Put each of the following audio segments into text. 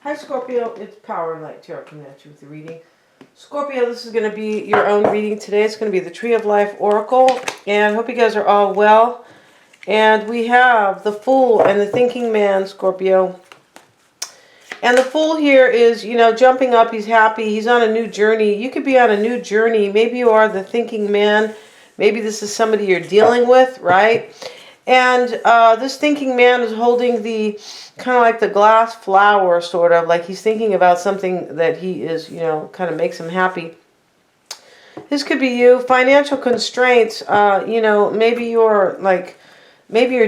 Hi Scorpio, it's Power and Light Tarot coming at you with the reading. Scorpio, this is going to be your own reading today. It's going to be the Tree of Life Oracle. And I hope you guys are all well. And we have the Fool and the Thinking Man, Scorpio. And the Fool here is, jumping up. He's happy. He's on a new journey. You could be on a new journey. Maybe you are the Thinking Man. Maybe this is somebody you're dealing with, right? And this thinking man is holding the kind of like the glass flower, sort of like he's thinking about something that he is, kind of makes him happy. This could be you. Financial constraints, maybe you're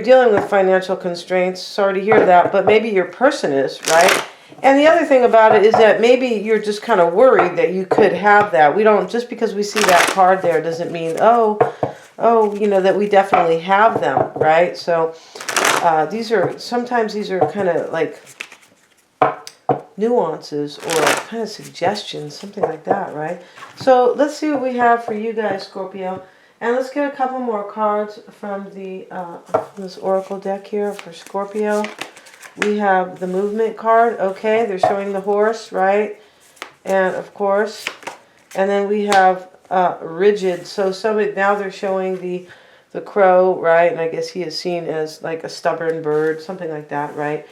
dealing with financial constraints. Sorry to hear that, but maybe your person is, right? And the other thing about it is that maybe you're just kind of worried that you could have that. We don't, just because we see that card there doesn't mean, that we definitely have them, right? So sometimes these are kind of like nuances or kind of suggestions, something like that, right? So let's see what we have for you guys, Scorpio. And let's get a couple more cards from this Oracle deck here for Scorpio. We have the Movement card. Okay, they're showing the horse, right? And of course, and then we have rigid. So now they're showing the crow, right? And I guess he is seen as like a stubborn bird, something like that, right?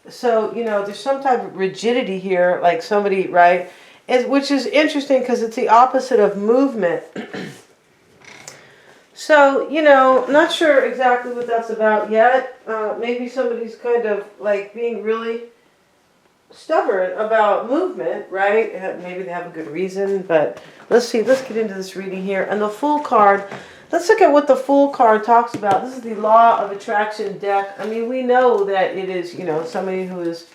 So there's some type of rigidity here, like somebody, right? Which is interesting because it's the opposite of movement. So, not sure exactly what that's about yet. Maybe somebody's kind of like being really stubborn about movement, right? Maybe they have a good reason, but let's see. Let's get into this reading here. And the Fool card, let's look at what the Fool card talks about. This is the Law of Attraction deck. I mean, we know that it is, somebody who is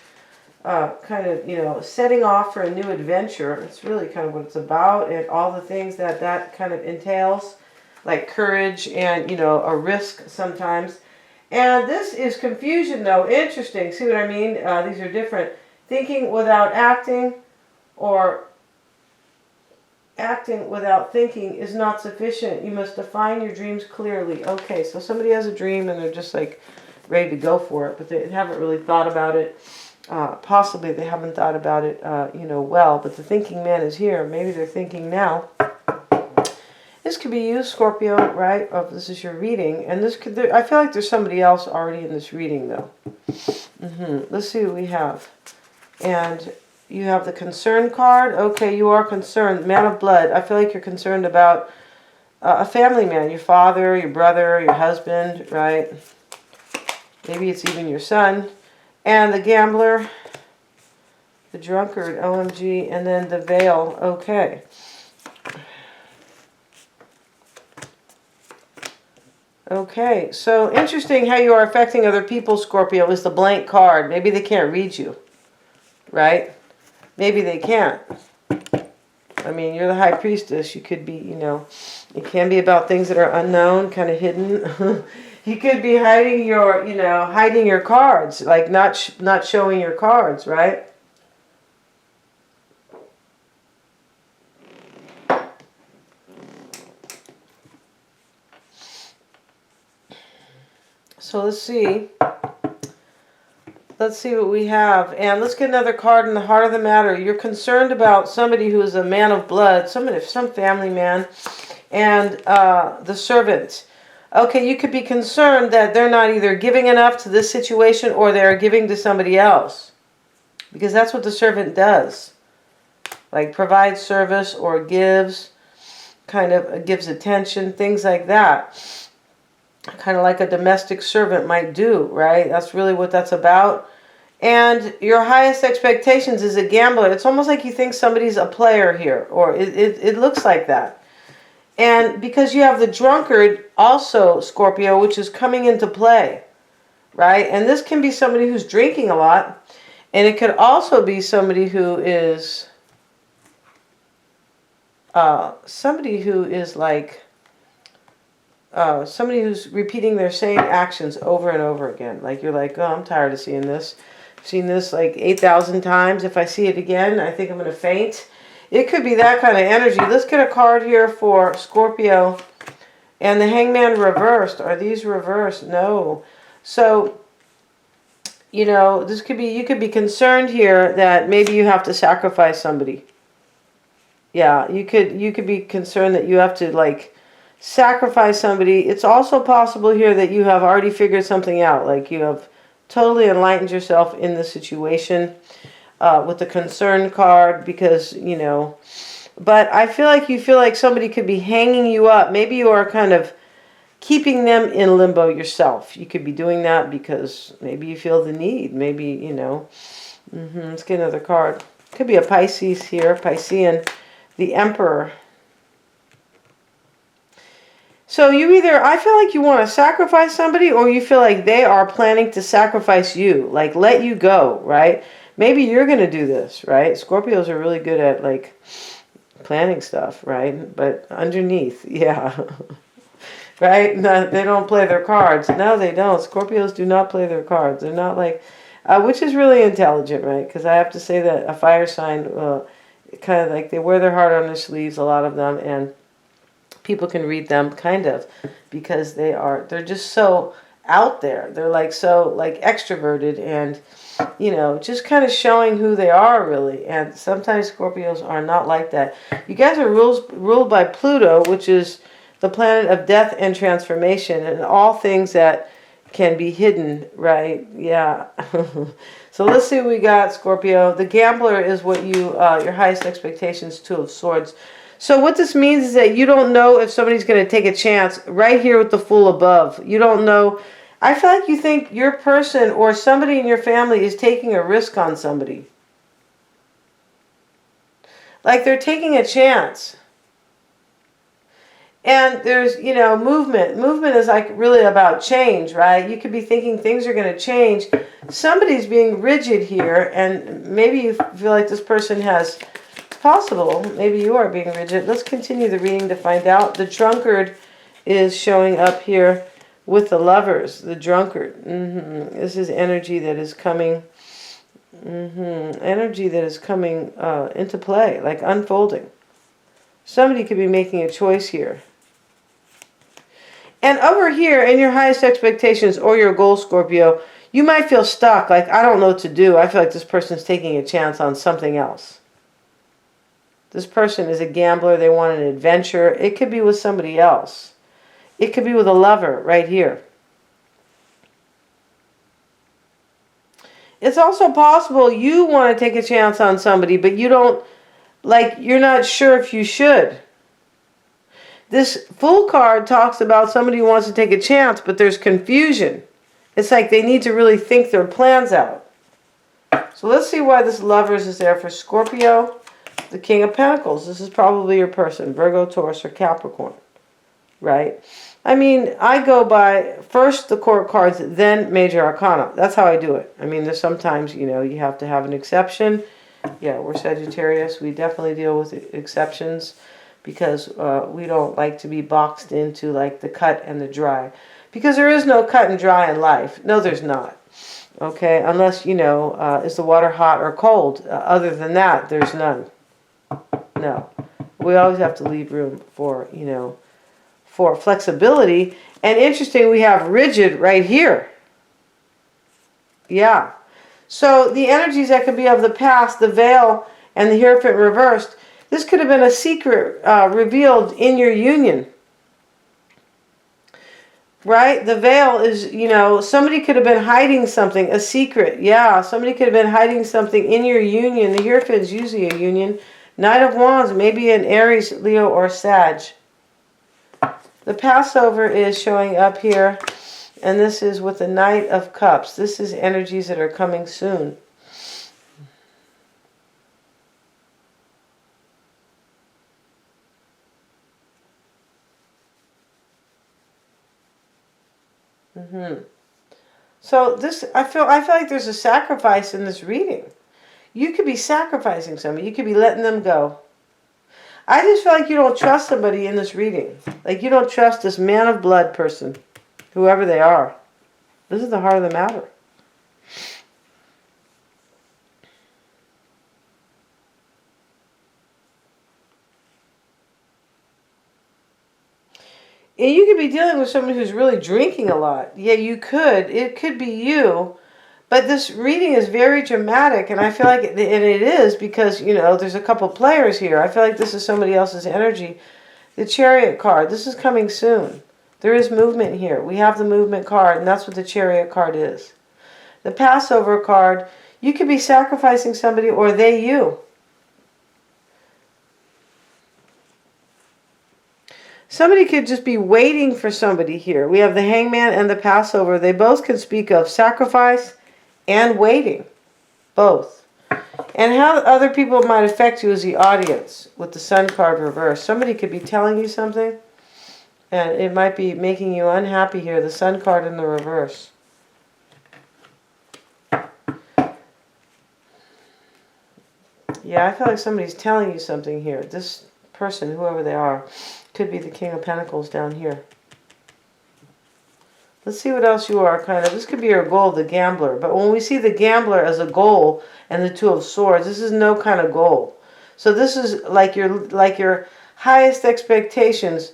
setting off for a new adventure. It's really kind of what it's about, and all the things that kind of entails, like courage and, a risk sometimes. And this is confusion, though. Interesting. See what I mean? These are different. Thinking without acting, or acting without thinking is not sufficient. You must define your dreams clearly. Okay, so somebody has a dream and they're just like ready to go for it, but they haven't really thought about it. Possibly they haven't thought about it, well, but the thinking man is here. Maybe they're thinking now. This could be you, Scorpio, right? Oh, this is your reading. And I feel like there's somebody else already in this reading, though. Let's see what we have. And you have the concern card. Okay, you are concerned. Man of blood. I feel like you're concerned about a family man. Your father, your brother, your husband, right? Maybe it's even your son. And the gambler, the drunkard, OMG, and then the veil. Okay. Okay, so interesting how you are affecting other people, Scorpio, is the blank card. Maybe they can't read you, right? Maybe they can't. I mean, you're the high priestess. You could be, it can be about things that are unknown, kind of hidden. You could be hiding your cards, like not showing your cards, right? So let's see. Let's see what we have. And let's get another card in the heart of the matter. You're concerned about somebody who is a man of blood, some family man, and the servant. Okay, you could be concerned that they're not either giving enough to this situation or they're giving to somebody else. Because that's what the servant does. Like provides service or gives attention, things like that. Kind of like a domestic servant might do, right? That's really what that's about. And your highest expectations is a gambler. It's almost like you think somebody's a player here, or it looks like that. And because you have the drunkard also, Scorpio, which is coming into play, right? And this can be somebody who's drinking a lot, and it could also be somebody who is somebody who's repeating their same actions over and over again. Like you're like, oh, I'm tired of seeing this. I've seen this like 8,000 times. If I see it again, I think I'm going to faint. It could be that kind of energy. Let's get a card here for Scorpio. And the Hangman reversed. Are these reversed? No. So You know, this could be, you could be concerned here that maybe you have to sacrifice somebody. Yeah, you could be concerned that you have to like sacrifice somebody. It's also possible here that you have already figured something out, like you have totally enlightened yourself in the situation with the concern card, because you know, but I feel like you feel like somebody could be hanging you up. Maybe you are kind of keeping them in limbo yourself. You could be doing that because maybe you feel the need. Maybe, you know, let's get another card. Could be a Pisces here, Piscean, the Emperor. So you either, I feel like you want to sacrifice somebody, or you feel like they are planning to sacrifice you, like let you go, right? Maybe you're going to do this, right? Scorpios are really good at like planning stuff, right? But underneath, yeah. Right? No, they don't play their cards. No, they don't. Scorpios do not play their cards. They're not like, which is really intelligent, right? Because I have to say that a fire sign, kind of like they wear their heart on their sleeves, a lot of them, and people can read them kind of because they're just so out there. They're like so like extroverted and, you know, just kind of showing who they are really. And sometimes Scorpios are not like that. You guys are ruled by Pluto, which is the planet of death and transformation and all things that can be hidden, right? Yeah. So let's see what we got, Scorpio. The Gambler is what you, your highest expectations, Two of Swords. So what this means is that you don't know if somebody's going to take a chance right here with the Fool above. You don't know. I feel like you think your person or somebody in your family is taking a risk on somebody. Like they're taking a chance. And there's, you know, movement. Movement is like really about change, right? You could be thinking things are going to change. Somebody's being rigid here, and maybe you feel like this person has... possible. Maybe you are being rigid. Let's continue the reading to find out. The Drunkard is showing up here with the Lovers. The Drunkard. This is energy that is coming. Energy that is coming into play, like unfolding. Somebody could be making a choice here. And over here, in your highest expectations or your goal, Scorpio, you might feel stuck. Like, I don't know what to do. I feel like this person's taking a chance on something else. This person is a gambler. They want an adventure. It could be with somebody else. It could be with a lover right here. It's also possible you want to take a chance on somebody, but you don't, like, you're not sure if you should. This Fool card talks about somebody who wants to take a chance, but there's confusion. It's like they need to really think their plans out. So let's see why this Lovers is there for Scorpio. The King of Pentacles. This is probably your person. Virgo, Taurus, or Capricorn. Right? I mean, I go by first the court cards, then major arcana. That's how I do it. I mean, there's sometimes, you know, you have to have an exception. Yeah, we're Sagittarius. We definitely deal with exceptions because we don't like to be boxed into like the cut and the dry. Because there is no cut and dry in life. No, there's not. Okay? Unless, you know, is the water hot or cold? Other than that, there's none. No. We always have to leave room for, you know, for flexibility. And interesting, we have rigid right here. Yeah. So the energies that could be of the past, the veil, and the Hierophant reversed, this could have been a secret revealed in your union. Right? The veil is, you know, somebody could have been hiding something, a secret. Yeah, somebody could have been hiding something in your union. The Hierophant is usually a union. Knight of Wands, maybe an Aries, Leo, or Sag. The Passover is showing up here, and this is with the Knight of Cups. This is energies that are coming soon. So this, I feel like there's a sacrifice in this reading. You could be sacrificing somebody. You could be letting them go. I just feel like you don't trust somebody in this reading. Like you don't trust this man of blood person, whoever they are. This is the heart of the matter. And you could be dealing with someone who's really drinking a lot. Yeah, you could. It could be you. But this reading is very dramatic, and I feel like, and it is because, there's a couple players here. I feel like this is somebody else's energy. The Chariot card, this is coming soon. There is movement here. We have the movement card, and that's what the Chariot card is. The Passover card, you could be sacrificing somebody or they you. Somebody could just be waiting for somebody here. We have the Hangman and the Passover. They both can speak of sacrifice and waiting. Both. And how other people might affect you as the audience with the Sun card reversed. Somebody could be telling you something, and it might be making you unhappy here. The Sun card in the reverse. Yeah, I feel like somebody's telling you something here. This person, whoever they are, could be the King of Pentacles down here. Let's see what else you are, kind of. This could be your goal, the gambler. But when we see the gambler as a goal and the Two of Swords, this is no kind of goal. So this is like your highest expectations,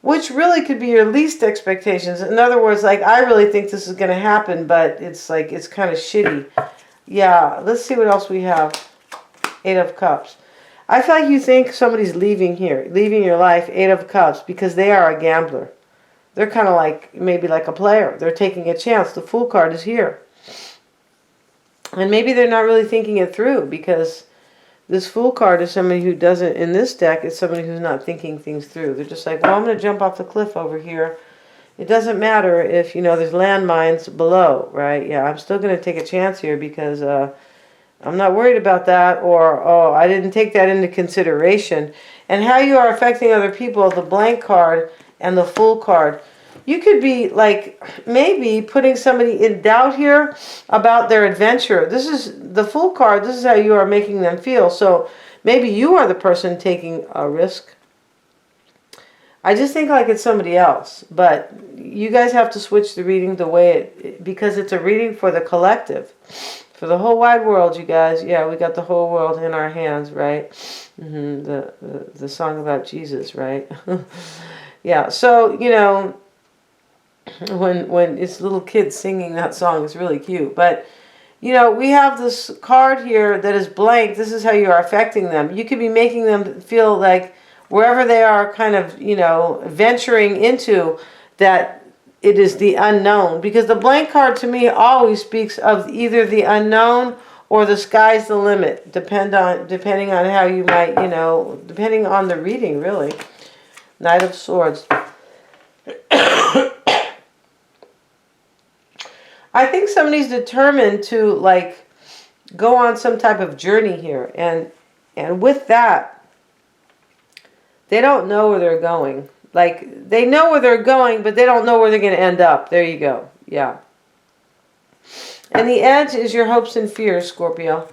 which really could be your least expectations. In other words, like, I really think this is going to happen, but it's like, it's kind of shitty. Yeah, let's see what else we have. Eight of Cups. I feel like you think somebody's leaving here, leaving your life, Eight of Cups, because they are a gambler. They're kind of like, maybe like a player. They're taking a chance. The Fool card is here. And maybe they're not really thinking it through, because this Fool card is somebody who doesn't, in this deck, it's somebody who's not thinking things through. They're just like, well, I'm going to jump off the cliff over here. It doesn't matter if, there's landmines below, right? Yeah, I'm still going to take a chance here because I'm not worried about that, or, oh, I didn't take that into consideration. And how you are affecting other people, the Blank card and the Fool card. You could be, like, maybe putting somebody in doubt here about their adventure. This is the Fool card. This is how you are making them feel. So maybe you are the person taking a risk. I just think like it's somebody else. But you guys have to switch the reading the way because it's a reading for the collective. For the whole wide world, you guys. Yeah, we got the whole world in our hands, right? The song about Jesus, right? Yeah, so, when it's little kids singing that song, it's really cute. But, we have this card here that is blank. This is how you are affecting them. You could be making them feel like wherever they are kind of, venturing into that, it is the unknown, because the Blank card to me always speaks of either the unknown or the sky's the limit, depending on how you might, depending on the reading, really. Knight of Swords. I think somebody's determined to, like, go on some type of journey here, and with that, they don't know where they're going. Like, they know where they're going, but they don't know where they're going to end up. There you go. Yeah. And the Edge is your hopes and fears, Scorpio.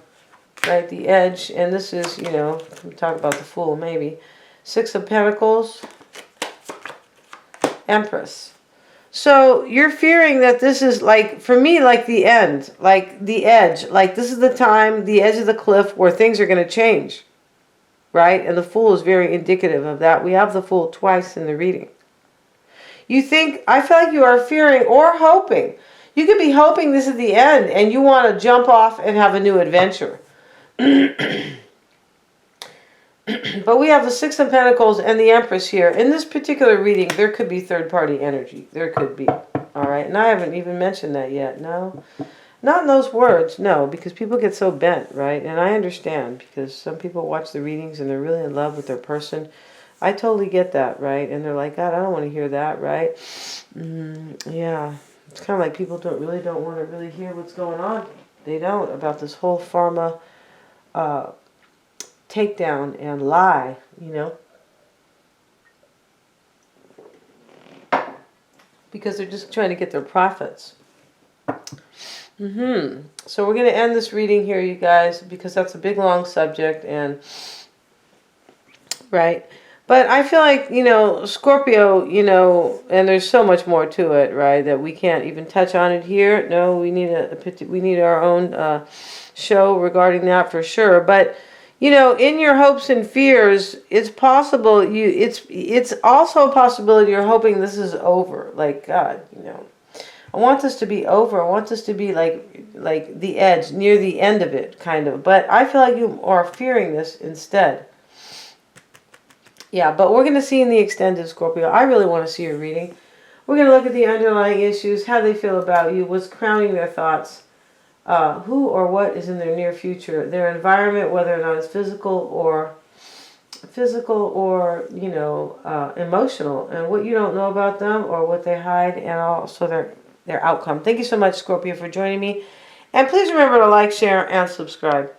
Right? The Edge. And this is, we talk about the Fool, maybe. Six of Pentacles. Empress. So, you're fearing that this is, like, for me, like the end. Like, the edge. Like, this is the time, the edge of the cliff where things are going to change. Right? And the Fool is very indicative of that. We have the Fool twice in the reading. You think, I feel like you are fearing or hoping. You could be hoping this is the end and you want to jump off and have a new adventure. But we have the Six of Pentacles and the Empress here. In this particular reading, there could be third-party energy. There could be. All right? And I haven't even mentioned that yet. No. Not in those words, no, because people get so bent, right? And I understand, because some people watch the readings and they're really in love with their person. I totally get that, right? And they're like, God, I don't want to hear that, right? Yeah, it's kind of like people don't want to really hear what's going on. They don't, about this whole pharma takedown and lie, because they're just trying to get their profits. So we're going to end this reading here, you guys, because that's a big, long subject, and right. But I feel like, Scorpio, and there's so much more to it, right, that we can't even touch on it here. No, we need our own show regarding that for sure. But, in your hopes and fears, it's possible it's also a possibility you're hoping this is over. Like, God, I want this to be over. I want this to be like the edge, near the end of it, kind of. But I feel like you are fearing this instead. Yeah, but we're going to see in the extended, Scorpio. I really want to see your reading. We're going to look at the underlying issues, how they feel about you, what's crowning their thoughts, who or what is in their near future, their environment, whether or not it's physical or emotional, and what you don't know about them or what they hide, and also their outcome. Thank you so much, Scorpio, for joining me. And please remember to like, share, and subscribe.